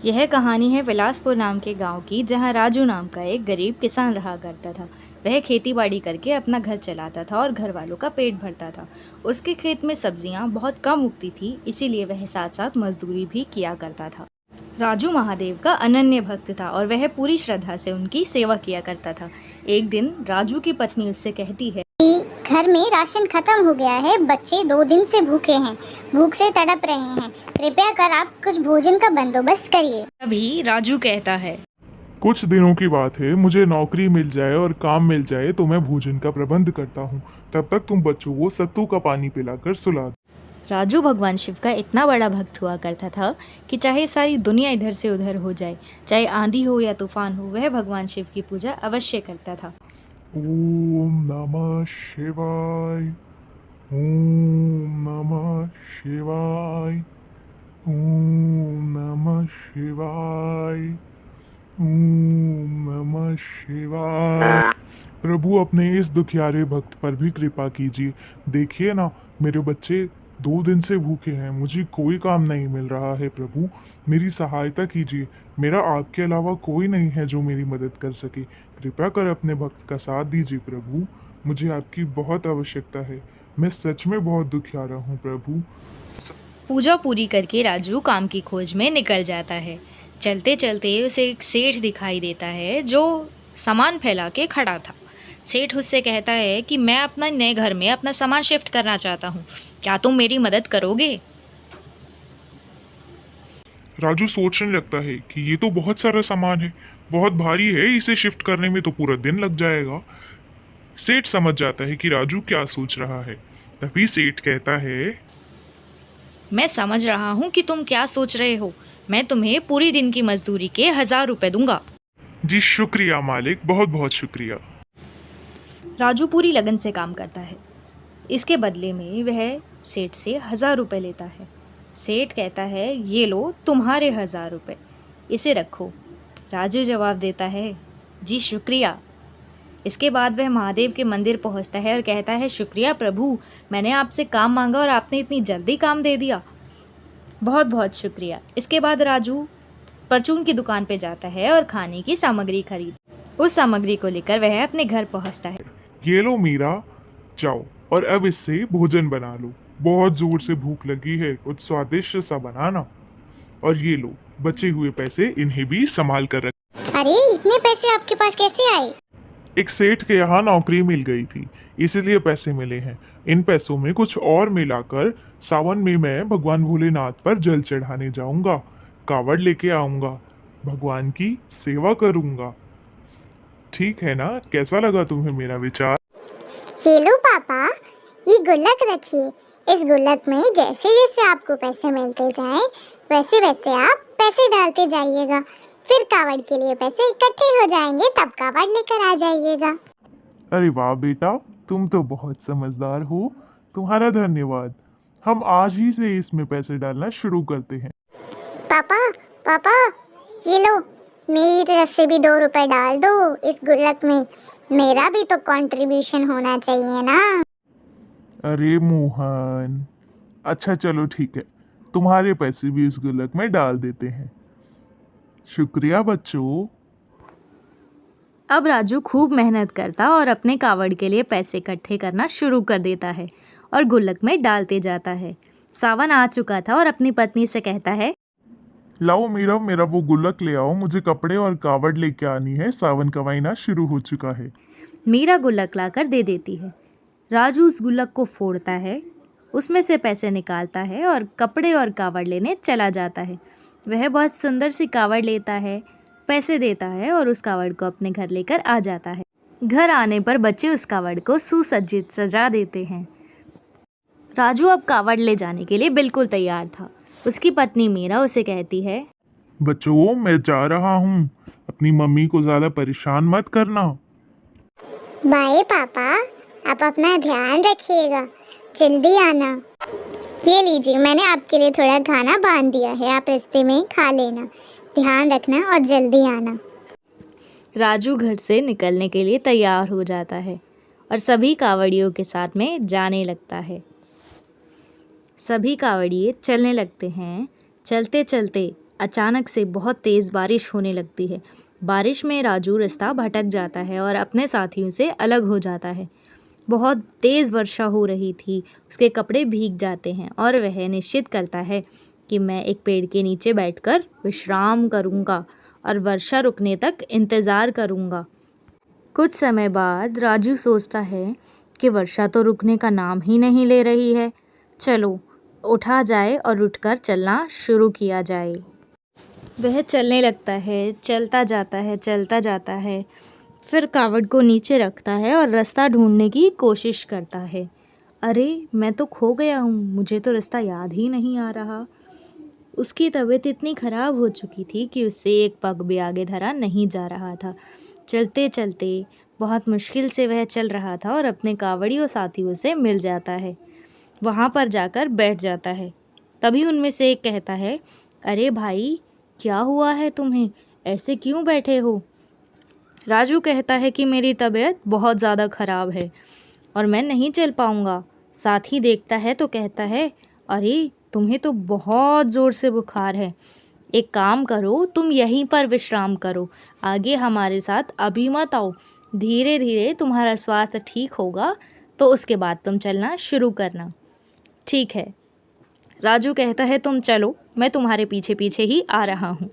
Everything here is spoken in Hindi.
यह कहानी है बिलासपुर नाम के गांव की, जहां राजू नाम का एक गरीब किसान रहा करता था। वह खेती बाड़ी करके अपना घर चलाता था और घर वालों का पेट भरता था। उसके खेत में सब्जियां बहुत कम उगती थी, इसीलिए वह साथ साथ मजदूरी भी किया करता था। राजू महादेव का अनन्य भक्त था और वह पूरी श्रद्धा से उनकी सेवा किया करता था। एक दिन राजू की पत्नी उससे कहती है, घर में राशन खत्म हो गया है, बच्चे 2 दिन से भूखे हैं, भूख से तड़प रहे हैं, कृपया कर आप कुछ भोजन का बंदोबस्त करिए। तभी राजू कहता है, कुछ दिनों की बात है, मुझे नौकरी मिल जाए और काम मिल जाए तो मैं भोजन का प्रबंध करता हूँ। तब तक तुम बच्चों को सत्तू का पानी पिलाकर सुला दो। राजू भगवान शिव का इतना बड़ा भक्त हुआ करता था कि चाहे सारी दुनिया इधर से उधर हो जाए, चाहे आंधी हो या तूफान हो, वह भगवान शिव की पूजा अवश्य करता था। ओम नमः शिवाय, ओम नमः शिवाय, ओम नमः शिवाय, ओम नमः शिवाय। प्रभु अपने इस दुखियारे भक्त पर भी कृपा कीजिए। देखिए ना, मेरे बच्चे 2 दिन से भूखे हैं, मुझे कोई काम नहीं मिल रहा है। प्रभु मेरी सहायता कीजिए। मेरा आपके अलावा कोई नहीं है जो मेरी मदद कर सके। कृपया कर अपने भक्त का साथ दीजिए प्रभु, मुझे आपकी बहुत आवश्यकता है। मैं सच में बहुत दुखियारा हूँ प्रभु। पूजा पूरी करके राजू काम की खोज में निकल जाता है। चलते चलते उसे एक सेठ दिखाई देता है जो सामान फैला के खड़ा था। सेठ उससे कहता है कि मैं अपना नए घर में अपना सामान शिफ्ट करना चाहता हूँ, क्या तुम मेरी मदद करोगे? राजू सोचने लगता है कि ये तो बहुत सारा सामान है, बहुत भारी है, इसे शिफ्ट करने में तो पूरा दिन लग जाएगा। सेठ समझ जाता है कि राजू क्या सोच रहा है। तभी सेठ कहता है, मैं समझ रहा हूँ कि तुम क्या सोच रहे हो। मैं तुम्हें पूरी दिन की मजदूरी के 1000 रुपये दूंगा। जी शुक्रिया मालिक, बहुत बहुत शुक्रिया। राजू पूरी लगन से काम करता है। इसके बदले में वह सेठ से 1000 रुपये लेता है। सेठ कहता है, ये लो तुम्हारे 1000 रुपये, इसे रखो। राजू जवाब देता है, जी शुक्रिया। इसके बाद वह महादेव के मंदिर पहुंचता है और कहता है, शुक्रिया प्रभु, मैंने आपसे काम मांगा और आपने इतनी जल्दी काम दे दिया, बहुत बहुत शुक्रिया। इसके बाद राजू परचून की दुकान पे जाता है और खाने की सामग्री खरीद उस सामग्री को लेकर वह अपने घर पहुंचता है। ये लो मीरा, जाओ और अब इससे भोजन बना लो। बहुत जोर से भूख लगी है, कुछ स्वादिष्ट सा बनाना। और ये लो बचे हुए पैसे, इन्हें भी संभाल कर रख। अरे इतने पैसे आपके पास कैसे आए? एक सेठ के यहाँ नौकरी मिल गई थी, इसीलिए पैसे मिले हैं। इन पैसों में कुछ और मिलाकर सावन में मैं भगवान भोलेनाथ पर जल चढ़ाने जाऊंगा, कावड़ लेके आऊंगा, भगवान की सेवा करूंगा। ठीक है ना? कैसा लगा तुम्हें मेरा विचार? ये लो पापा, ये गुल्लक रखिए। इस गुल्लक में जैसे जैसे आपको पैसे मिलते जाएं, वैसे वैसे आप पैसे डालते जाइएगा। फिर कावड़ के लिए पैसे इकट्ठे हो जाएंगे, तब कावड़ लेकर आ जाइएगा। अरे वाह बेटा, तुम तो बहुत समझदार हो। तुम्हारा धन्यवाद। हम आज ही से इसमें पैसे डालना शुरू करते हैं। पापा पापा, ये लो, मेरी तरफ से भी 2 रुपए डाल दो इस गुल्लक में। मेरा भी तो कंट्रीब्यूशन होना चाहिए ना। अरे मोहन, अच्छा चलो ठीक है, तुम्हारे पैसे भी इस गुल्लक में डाल देते हैं। शुक्रिया बच्चों। अब राजू खूब मेहनत करता और अपने कावड़ के लिए पैसे इकट्ठे करना शुरू कर देता है और गुल्लक में डालते जाता है। सावन आ चुका था और अपनी पत्नी से कहता है, लाओ मीरा, मेरा वो गुल्लक ले आओ, मुझे कपड़े और कावड़ लेके आनी है, सावन का महीना शुरू हो चुका है। मीरा गुल्लक लाकर दे देती है। राजू उस गुल्लक को फोड़ता है, उसमें से पैसे निकालता है और कपड़े और कावड़ लेने चला जाता है। वह बहुत सुंदर सी कावड़ लेता है, पैसे देता है और उस कावड़ को अपने घर लेकर आ जाता है। घर आने पर बच्चे उस कावड़ को सुसज्जित सजा देते हैं। राजू अब कावड़ ले जाने के लिए बिल्कुल तैयार था। उसकी पत्नी मीरा उसे कहती है, बच्चों मैं जा रहा हूँ, अपनी मम्मी को ज्यादा परेशान मत करना। बाय पापा, आप अपना ध्यान रखिएगा, जल्दी आना। ये लीजिए, मैंने आपके लिए थोड़ा खाना बांध दिया है, आप रास्ते में खा लेना। ध्यान रखना और जल्दी आना। राजू घर से निकलने के लिए तैयार हो जाता है और सभी कावड़ियों के साथ में जाने लगता है। सभी कावड़िए चलने लगते हैं। चलते चलते अचानक से बहुत तेज़ बारिश होने लगती है। बारिश में राजू रास्ता भटक जाता है और अपने साथियों से अलग हो जाता है। बहुत तेज़ वर्षा हो रही थी, उसके कपड़े भीग जाते हैं और वह निश्चित करता है कि मैं एक पेड़ के नीचे बैठकर विश्राम करूँगा और वर्षा रुकने तक इंतज़ार करूँगा। कुछ समय बाद राजू सोचता है कि वर्षा तो रुकने का नाम ही नहीं ले रही है। चलो उठा जाए और उठकर चलना शुरू किया जाए। वह चलने लगता है, चलता जाता है। फिर कावड़ को नीचे रखता है और रास्ता ढूंढने की कोशिश करता है। अरे, मैं तो खो गया हूँ, मुझे तो रास्ता याद ही नहीं आ रहा। उसकी तबीयत इतनी ख़राब हो चुकी थी कि उससे एक पग भी आगे धरा नहीं जा रहा था। चलते चलते बहुत मुश्किल से वह चल रहा था और अपने कावड़ियों साथियों से मिल जाता है। वहाँ पर जाकर बैठ जाता है। तभी उनमें से एक कहता है, अरे भाई, क्या हुआ है तुम्हें? ऐसे क्यों बैठे हो? राजू कहता है कि मेरी तबीयत बहुत ज़्यादा ख़राब है और मैं नहीं चल पाऊँगा। साथी देखता है तो कहता है, अरे तुम्हें तो बहुत ज़ोर से बुखार है। एक काम करो, तुम यहीं पर विश्राम करो, आगे हमारे साथ अभी मत आओ। धीरे धीरे तुम्हारा स्वास्थ्य ठीक होगा तो उसके बाद तुम चलना शुरू करना। ठीक है, राजू कहता है, तुम चलो, मैं तुम्हारे पीछे पीछे ही आ रहा हूँ।